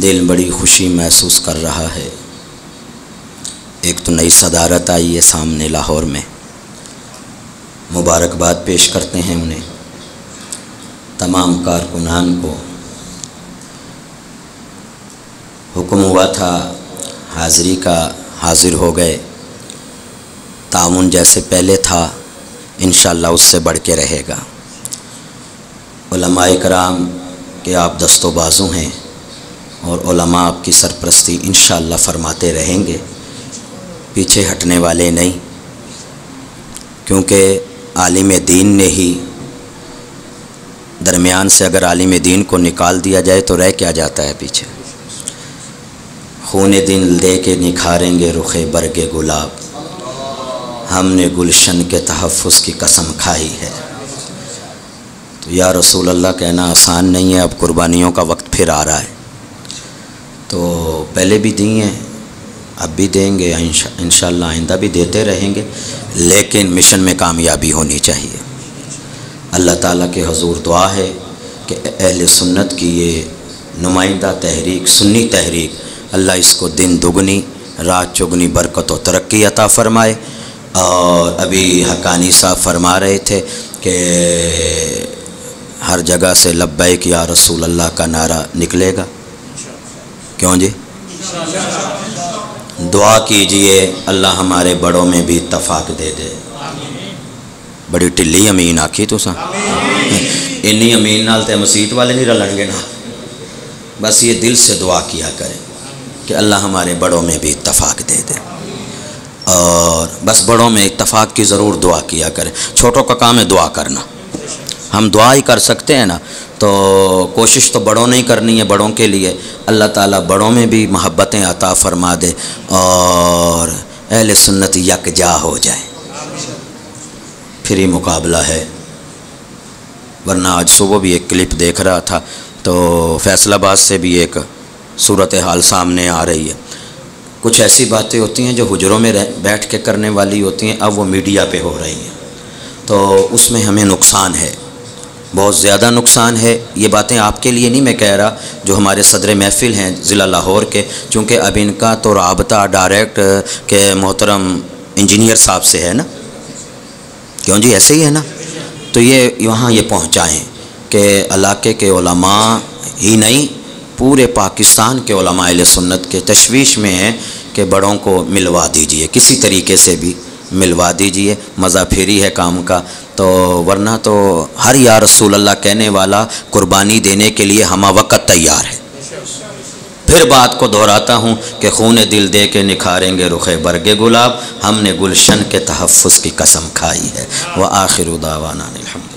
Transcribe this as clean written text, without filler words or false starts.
دل بڑی خوشی محسوس کر رہا ہے۔ ایک تو نئی صدارت آئی ہے سامنے لاہور میں، مبارکباد پیش کرتے ہیں انہیں، تمام کارکنان کو۔ حکم ہوا تھا حاضری کا، حاضر ہو گئے۔ تعاون جیسے پہلے تھا انشاءاللہ اس سے بڑھ کے رہے گا۔ علماء کرام کے آپ دست و بازو ہیں اور علماء آپ کی سرپرستی انشاءاللہ فرماتے رہیں گے، پیچھے ہٹنے والے نہیں، کیونکہ عالم دین نے ہی، درمیان سے اگر عالم دین کو نکال دیا جائے تو رہ کیا جاتا ہے پیچھے۔ خون دل دے کے نکھاریں گے رخ برگ گلاب، ہم نے گلشن کے تحفظ کی قسم کھائی ہے۔ تو یا رسول اللہ کہنا آسان نہیں ہے، اب قربانیوں کا وقت پھر آ رہا ہے، تو پہلے بھی دی ہیں، اب بھی دیں گے، انشاءاللہ آئندہ بھی دیتے رہیں گے، لیکن مشن میں کامیابی ہونی چاہیے۔ اللہ تعالیٰ کے حضور دعا ہے کہ اہل سنت کی یہ نمائندہ تحریک، سنی تحریک، اللہ اس کو دن دگنی رات چگنی برکت و ترقی عطا فرمائے۔ اور ابھی حقانی صاحب فرما رہے تھے کہ ہر جگہ سے لبیک یا رسول اللہ کا نعرہ نکلے گا، کیوں جی؟ دعا کیجئے اللہ ہمارے بڑوں میں بھی اتفاق دے دے۔ بڑی ٹلی امین آکھی تو سا انی امین نال تے مسیت والے نہیں رلن گے نا، بس یہ دل سے دعا کیا کریں کہ اللہ ہمارے بڑوں میں بھی اتفاق دے دے، اور بس بڑوں میں اتفاق کی ضرور دعا کیا کریں۔ چھوٹوں کا کام ہے دعا کرنا، ہم دعا ہی کر سکتے ہیں نا، تو کوشش تو بڑوں نے ہی کرنی ہے بڑوں کے لیے۔ اللہ تعالیٰ بڑوں میں بھی محبتیں عطا فرما دے اور اہل سنت یکجا ہو جائے، پھر ہی مقابلہ ہے۔ ورنہ آج صبح بھی ایک کلپ دیکھ رہا تھا تو فیصل آباد سے بھی ایک صورتحال سامنے آ رہی ہے۔ کچھ ایسی باتیں ہوتی ہیں جو حجروں میں بیٹھ کے کرنے والی ہوتی ہیں، اب وہ میڈیا پہ ہو رہی ہیں، تو اس میں ہمیں نقصان ہے، بہت زیادہ نقصان ہے۔ یہ باتیں آپ کے لیے نہیں میں کہہ رہا، جو ہمارے صدر محفل ہیں ضلع لاہور کے، چونکہ اب ان کا تو رابطہ ڈائریکٹ کے محترم انجینئر صاحب سے ہے نا، کیوں جی ایسے ہی ہے نا، تو یہ وہاں یہ پہنچائیں کہ علاقے کے علماء ہی نہیں پورے پاکستان کے علماء اہل سنت کے تشویش میں ہیں کہ بڑوں کو ملوا دیجئے، کسی طریقے سے بھی ملوا دیجئے، مزہ پھیری ہے کام کا۔ تو ورنہ تو ہر یا رسول اللہ کہنے والا قربانی دینے کے لیے ہمہ وقت تیار ہے۔ پھر بات کو دہراتا ہوں کہ خون دل دے کے نکھاریں گے رخ برگ گلاب، ہم نے گلشن کے تحفظ کی قسم کھائی ہے۔ وآخر دعوانا الحمد